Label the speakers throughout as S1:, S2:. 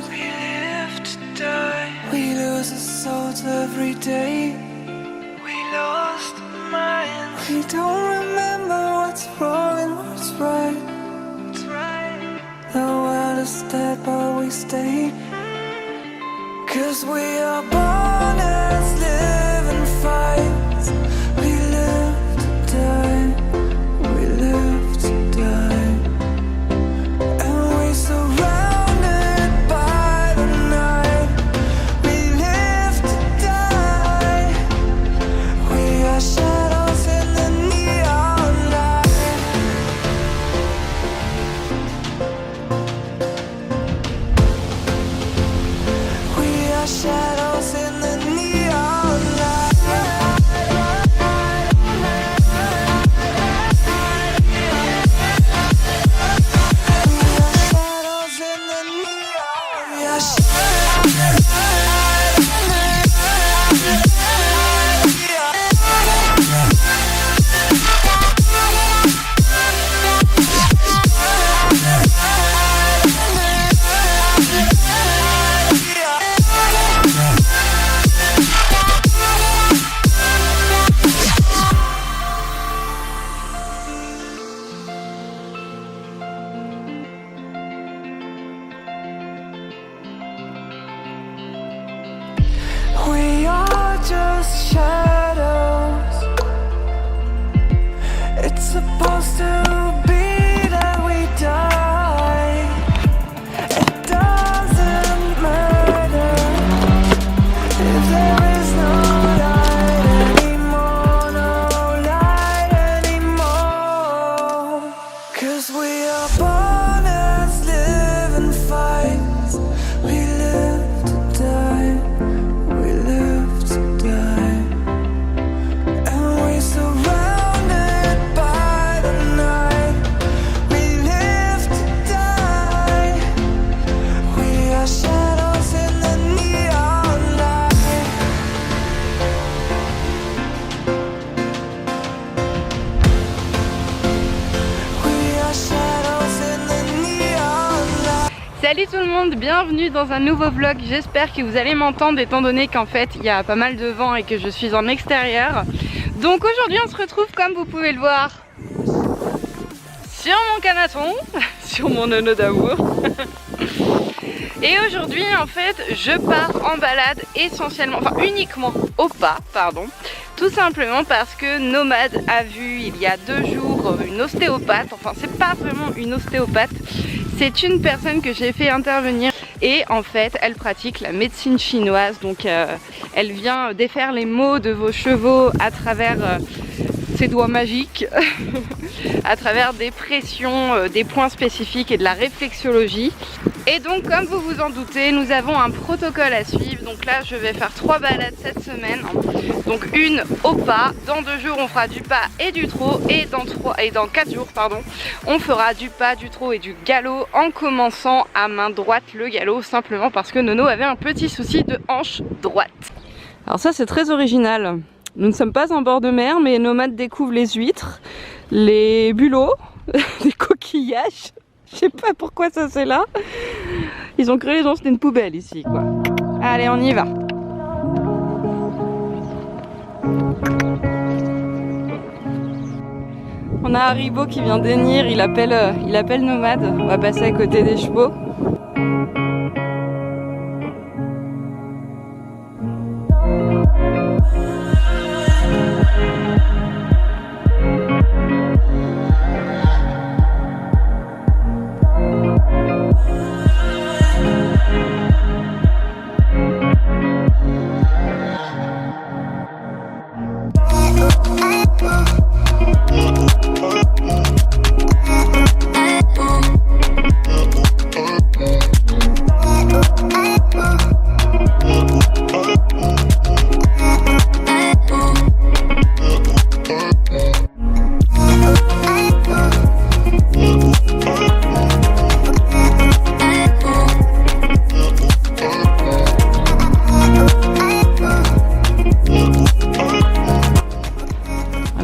S1: We live to die. We lose our souls every day. We lost our minds. We don't remember what's wrong and what's right. What's right. The world is dead but we stay. 'Cause we are born as living fights. We live to die. We live to die. And we surrounded by the night. We live to die. We are shadows in the neon light. We are shadows in the neon light. Shadows in the neon. We are We are just shadows. It's supposed to be that we die. It doesn't matter if there is no light anymore, no light anymore. 'Cause we are born as living fights. We live to die. We live to die. And we surrounded by the night. We live to die. We are shadows in the neon light. We are shadows in the neon light.
S2: Salut tout le monde, bienvenue dans un nouveau vlog. J'espère que vous allez m'entendre étant donné qu'en fait il y a pas mal de vent et que je suis en extérieur. Donc aujourd'hui on se retrouve, comme vous pouvez le voir, sur mon canapé, sur mon nono d'amour. Et aujourd'hui en fait je pars en balade essentiellement, enfin uniquement au pas, pardon. Tout simplement parce que Nomade a vu il y a 2 jours une ostéopathe. Enfin c'est pas vraiment une ostéopathe, c'est une personne que j'ai fait intervenir. Et en fait elle pratique la médecine chinoise. Donc elle vient défaire les maux de vos chevaux à travers ses doigts magiques. À travers des pressions, des points spécifiques et de la réflexologie. Et donc comme vous vous en doutez, nous avons un protocole à suivre. Donc là je vais faire 3 balades cette semaine. Donc une au pas, dans 2 jours on fera du pas et du trot, et dans 4 jours pardon, on fera du pas, du trot et du galop, en commençant à main droite le galop, simplement parce que Nono avait un petit souci de hanche droite. Alors ça c'est très original. Nous ne sommes pas en bord de mer, mais Nomade découvre les huîtres, les bulots, les coquillages. Je sais pas pourquoi ça c'est là. Ils ont créé les gens, c'était une poubelle ici quoi. Allez on y va. On a Haribo qui vient d'hennir, il appelle Nomade. On va passer à côté des chevaux.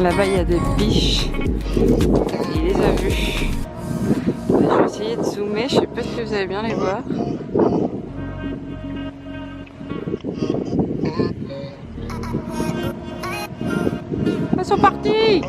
S2: Là-bas il y a des biches, il les a vues. Je vais essayer de zoomer, je sais pas si vous allez bien les voir. sont partis.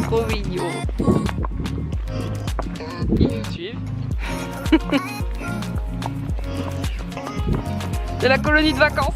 S2: Trop mignon. Ils nous suivent. C'est la colonie de vacances.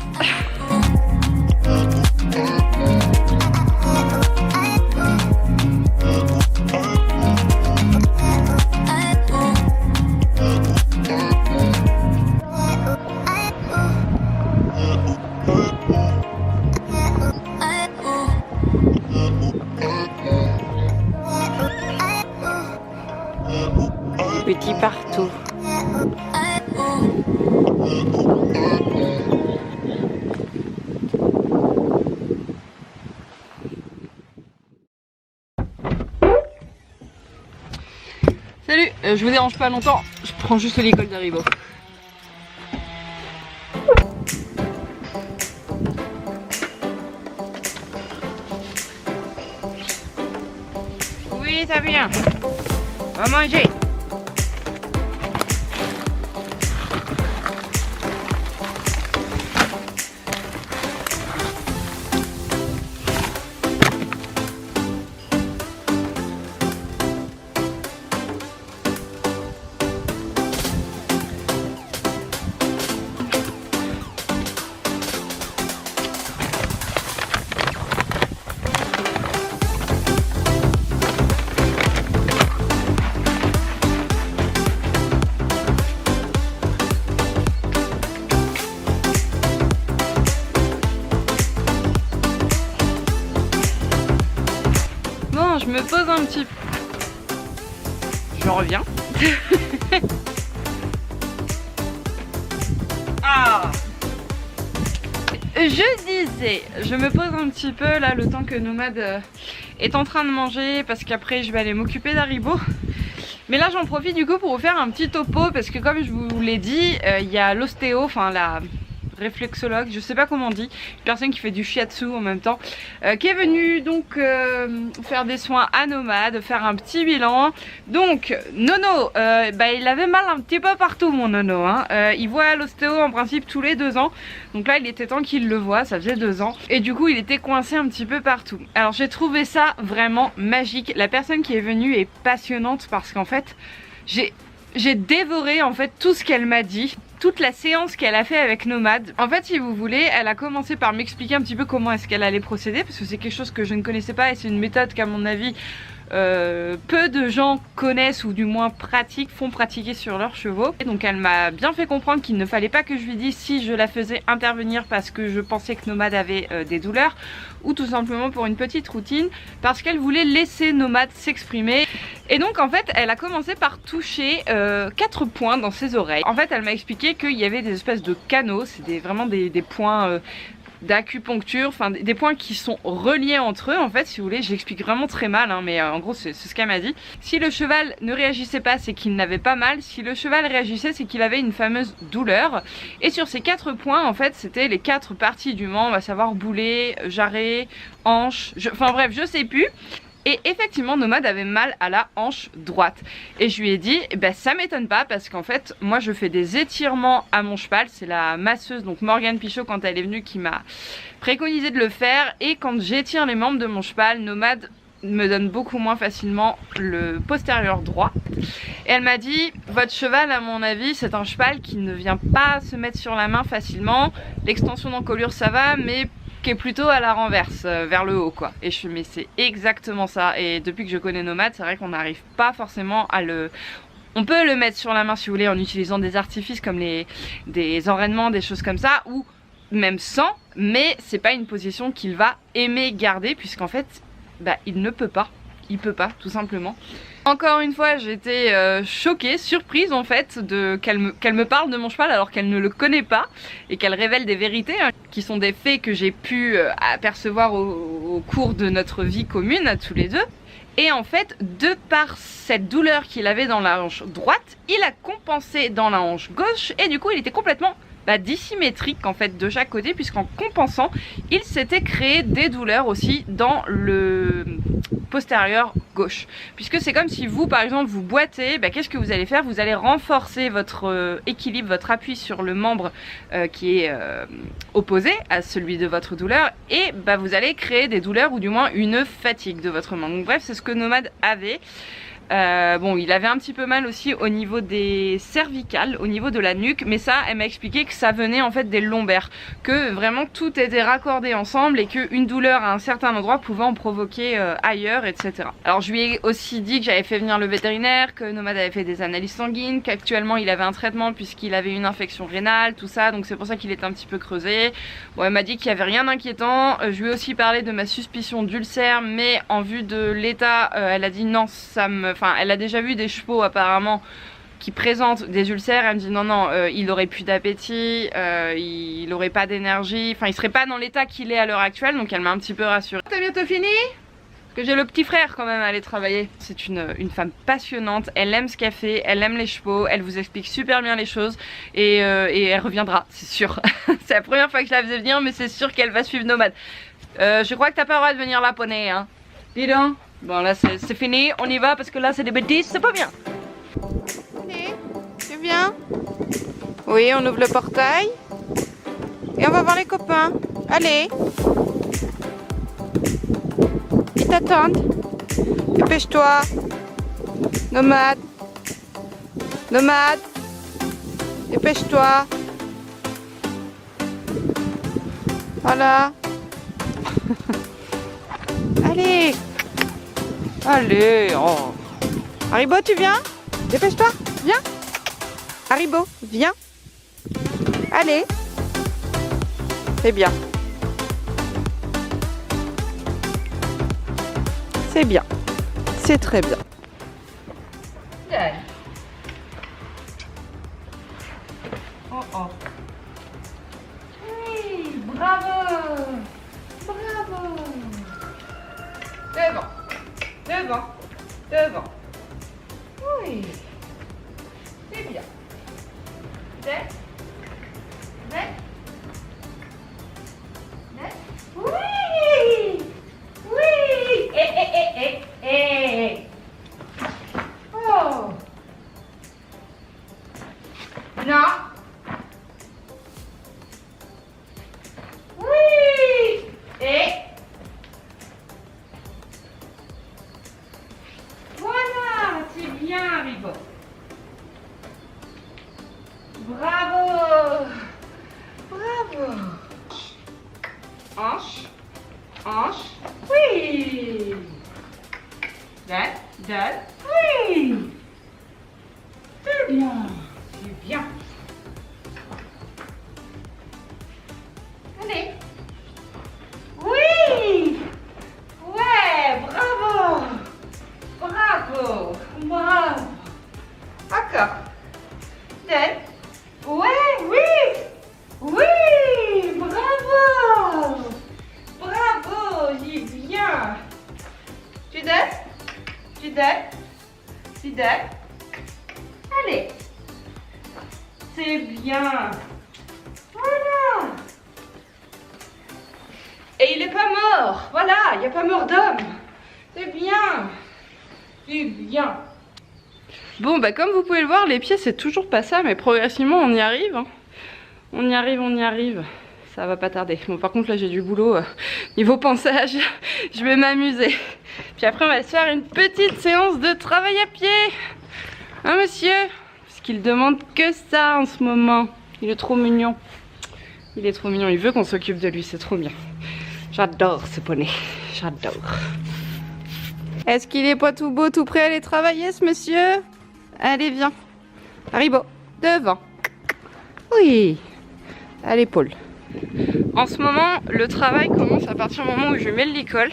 S2: Petit partout. Salut, je vous dérange pas longtemps, je prends juste l'école d'Haribo. Oui, ça vient. On va manger. Bon, je me pose un petit peu. Je reviens. Ah. Je disais, je me pose un petit peu là le temps que Nomade est en train de manger parce qu'après je vais aller m'occuper d'Haribo. Mais là j'en profite du coup pour vous faire un petit topo parce que comme je vous l'ai dit, il y a l'ostéo, enfin la réflexologue, je sais pas comment on dit, une personne qui fait du shiatsu en même temps, qui est venue donc faire des soins à Nomade, faire un petit bilan. Donc Nono, il avait mal un petit peu partout mon Nono, hein. Il voit l'ostéo en principe tous les 2 ans, donc là il était temps qu'il le voit, ça faisait 2 ans, et du coup il était coincé un petit peu partout. Alors j'ai trouvé ça vraiment magique, la personne qui est venue est passionnante parce qu'en fait j'ai dévoré en fait tout ce qu'elle m'a dit, toute la séance qu'elle a fait avec Nomade. En fait, si vous voulez, elle a commencé par m'expliquer un petit peu comment est-ce qu'elle allait procéder parce que c'est quelque chose que je ne connaissais pas et c'est une méthode qu'à mon avis peu de gens connaissent ou du moins font pratiquer sur leurs chevaux. Et donc elle m'a bien fait comprendre qu'il ne fallait pas que je lui dise si je la faisais intervenir parce que je pensais que Nomade avait des douleurs ou tout simplement pour une petite routine parce qu'elle voulait laisser Nomade s'exprimer. Et donc en fait elle a commencé par toucher 4 points dans ses oreilles. En fait elle m'a expliqué qu'il y avait des espèces de canaux, c'est vraiment des points d'acupuncture, enfin des points qui sont reliés entre eux en fait, si vous voulez. J'explique vraiment très mal hein, mais en gros c'est ce qu'elle m'a dit. Si le cheval ne réagissait pas, c'est qu'il n'avait pas mal. Si le cheval réagissait, c'est qu'il avait une fameuse douleur. Et sur ces 4 points en fait c'était les 4 parties du membre, à savoir boulet, jarret, hanche, enfin bref je sais plus. Et effectivement Nomade avait mal à la hanche droite. Et je lui ai dit, ça m'étonne pas parce qu'en fait moi je fais des étirements à mon cheval. C'est la masseuse, donc Morgane Pichot, quand elle est venue, qui m'a préconisé de le faire. Et quand j'étire les membres de mon cheval, Nomade me donne beaucoup moins facilement le postérieur droit. Et elle m'a dit, votre cheval à mon avis c'est un cheval qui ne vient pas se mettre sur la main facilement. L'extension d'encolure ça va, mais qui est plutôt à la renverse, vers le haut quoi. Et je me mais c'est exactement ça. Et depuis que je connais Nomade, c'est vrai qu'on n'arrive pas forcément à le On peut le mettre sur la main si vous voulez en utilisant des artifices comme des enraînements, des choses comme ça, ou même sans, mais c'est pas une position qu'il va aimer garder puisqu'en fait bah, il ne peut pas, il peut pas tout simplement. Encore une fois j'étais choquée, surprise en fait qu'elle me parle de mon cheval alors qu'elle ne le connaît pas et qu'elle révèle des vérités hein, qui sont des faits que j'ai pu apercevoir au cours de notre vie commune à tous les deux. Et en fait, de par cette douleur qu'il avait dans la hanche droite, il a compensé dans la hanche gauche et du coup il était complètement dissymétrique en fait de chaque côté puisqu'en compensant, il s'était créé des douleurs aussi dans le postérieur gauche. Puisque c'est comme si vous par exemple vous boitez, qu'est-ce que vous allez faire? Vous allez renforcer votre équilibre, votre appui sur le membre qui est opposé à celui de votre douleur et vous allez créer des douleurs ou du moins une fatigue de votre membre. Donc bref, c'est ce que Nomade avait. Bon, il avait un petit peu mal aussi au niveau des cervicales, au niveau de la nuque, mais ça, elle m'a expliqué que ça venait en fait des lombaires, que vraiment tout était raccordé ensemble et qu'une douleur à un certain endroit pouvait en provoquer ailleurs, etc. Alors je lui ai aussi dit que j'avais fait venir le vétérinaire, que Nomade avait fait des analyses sanguines, qu'actuellement il avait un traitement puisqu'il avait une infection rénale, tout ça, donc c'est pour ça qu'il était un petit peu creusé. Bon, elle m'a dit qu'il n'y avait rien d'inquiétant. Je lui ai aussi parlé de ma suspicion d'ulcère, mais en vue de l'état, elle a dit non, ça me... Enfin, elle a déjà vu des chevaux apparemment qui présentent des ulcères. Elle me dit non, non, il aurait plus d'appétit, il aurait pas d'énergie, enfin il serait pas dans l'état qu'il est à l'heure actuelle, donc elle m'a un petit peu rassurée. T'as bientôt fini? Parce que j'ai le petit frère quand même à aller travailler. C'est une femme passionnante, elle aime ce qu'elle fait, elle aime les chevaux, elle vous explique super bien les choses et elle reviendra, c'est sûr. C'est la première fois que je la faisais venir, mais c'est sûr qu'elle va suivre Nomade. Je crois que t'as pas le droit de venir la poney, hein. Dis donc. Bon là c'est fini, on y va parce que là c'est des bêtises, c'est pas bien. Allez, tu viens? Oui, on ouvre le portail. Et on va voir les copains. Allez. Ils t'attendent. Dépêche-toi. Nomade. Nomade. Dépêche-toi. Voilà. Allez. Allez, oh. Haribo, tu viens? Dépêche-toi, viens. Haribo, viens. Allez. C'est bien. C'est bien. C'est très bien. Oh oh. Oui, bravo. Bravo. Devant. Devant, devant. Oui. C'est bien. Net. Net. Net. Oui. Oui. Eh. Oh. Non. Oui. Et. Haribo. Bravo. Bravo. Hanche. Hanche. Oui. Donne. Oui. C'est bien. C'est bien. Allez. Oui. Ouais, bravo. Bravo. Bravo. D'accord. Donne. Ouais, oui. Oui. Bravo. Bravo. J'y viens. Tu donnes? Tu donnes? Tu donnes? Allez. C'est bien. Voilà. Et il est pas mort. Voilà, il n'y a pas mort d'homme. C'est bien. C'est bien. Bon, comme vous pouvez le voir, les pieds c'est toujours pas ça, mais progressivement on y arrive. Hein. On y arrive. Ça va pas tarder. Bon, par contre là j'ai du boulot niveau pensage. Je vais m'amuser. Puis après on va se faire une petite séance de travail à pied. Hein monsieur? Parce qu'il demande que ça en ce moment. Il est trop mignon. Il est trop mignon. Il veut qu'on s'occupe de lui. C'est trop bien. J'adore ce poney. J'adore. Est-ce qu'il est pas tout beau, tout prêt à aller travailler ce monsieur? Allez, viens. Haribo, devant. Oui, à l'épaule. En ce moment, le travail commence à partir du moment où je mets le licol.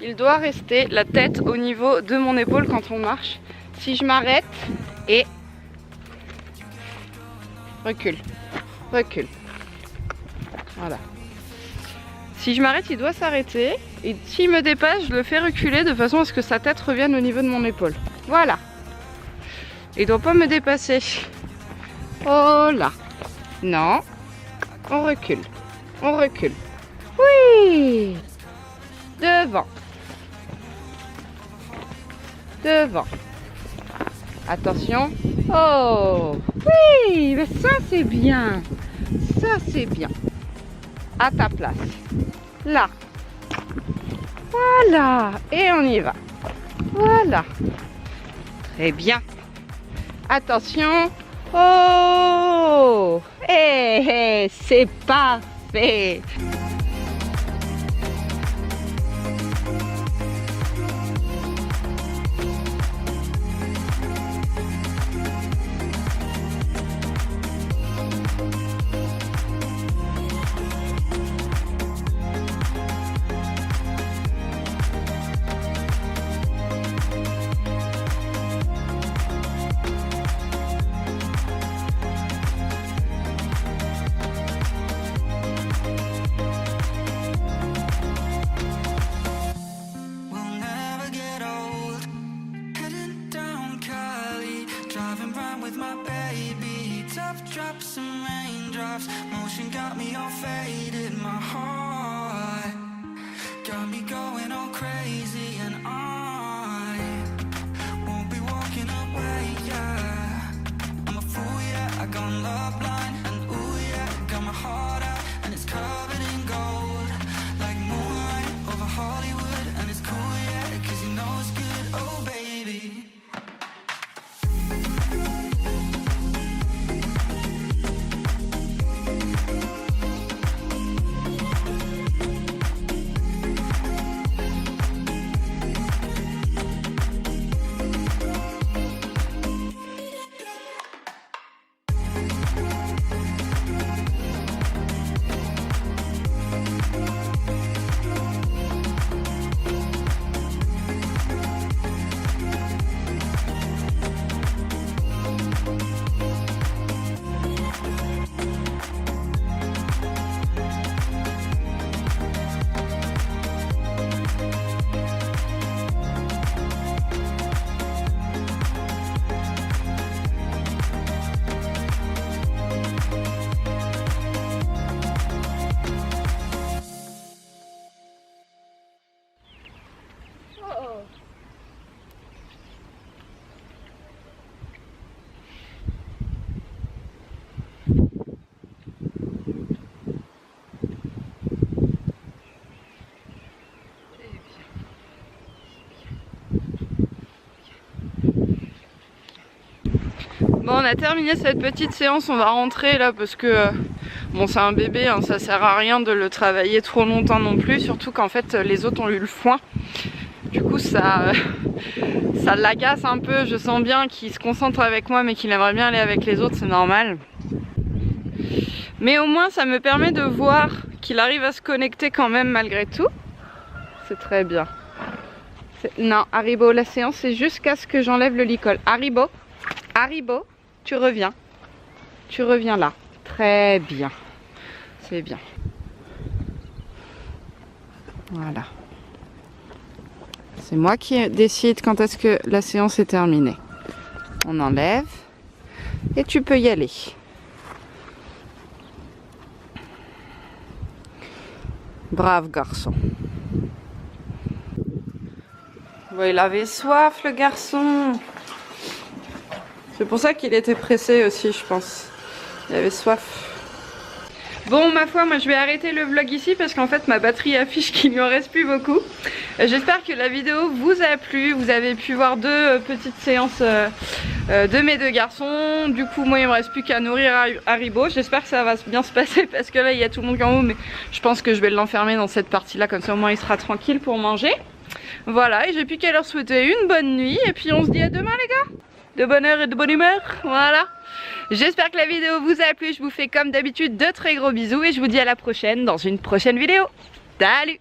S2: Il doit rester la tête au niveau de mon épaule quand on marche. Si je m'arrête et recule, recule. Voilà. Si je m'arrête, il doit s'arrêter. Et s'il me dépasse, je le fais reculer de façon à ce que sa tête revienne au niveau de mon épaule. Voilà. Il ne doit pas me dépasser. Oh là. Non. On recule. On recule. Oui. Devant. Devant. Attention. Oh. Oui. Mais ça c'est bien. Ça c'est bien. À ta place. Là. Voilà. Et on y va. Voilà. Très bien. Attention. Oh. Eh, c'est parfait.
S1: Drops and raindrops, motion got me all faded. My heart got me going all crazy, and I won't be walking away. Yeah, I'm a fool. Yeah, I got love blind, and ooh yeah, got my heart out, and it's covered in gold, like moonlight over Hollywood, and it's cool. Yeah, 'cause you know it's good. Oh baby.
S2: Bon, on a terminé cette petite séance, on va rentrer là parce que bon, c'est un bébé, hein, ça sert à rien de le travailler trop longtemps non plus, surtout qu'en fait les autres ont eu le foin. Du coup ça l'agace un peu, je sens bien qu'il se concentre avec moi mais qu'il aimerait bien aller avec les autres, c'est normal. Mais au moins ça me permet de voir qu'il arrive à se connecter quand même malgré tout. C'est très bien. Non, Haribo, la séance c'est jusqu'à ce que j'enlève le licol. Haribo, Haribo, tu reviens là. Très bien, c'est bien. Voilà. C'est moi qui décide quand est-ce que la séance est terminée. On enlève et tu peux y aller. Brave garçon. Bon, il avait soif le garçon. C'est pour ça qu'il était pressé aussi, je pense. Il avait soif. Bon, ma foi, moi je vais arrêter le vlog ici parce qu'en fait ma batterie affiche qu'il ne me reste plus beaucoup. J'espère que la vidéo vous a plu. Vous avez pu voir deux petites séances de mes deux garçons. Du coup, moi il me reste plus qu'à nourrir Haribo. J'espère que ça va bien se passer parce que là il y a tout le monde en haut. Mais je pense que je vais l'enfermer dans cette partie-là, comme ça au moins il sera tranquille pour manger. Voilà, et j'ai plus qu'à leur souhaiter une bonne nuit. Et puis on se dit à demain les gars. de bonheur et de bonne humeur. Voilà. J'espère que la vidéo vous a plu. Je vous fais comme d'habitude de très gros bisous et je vous dis à la prochaine dans une prochaine vidéo. Salut!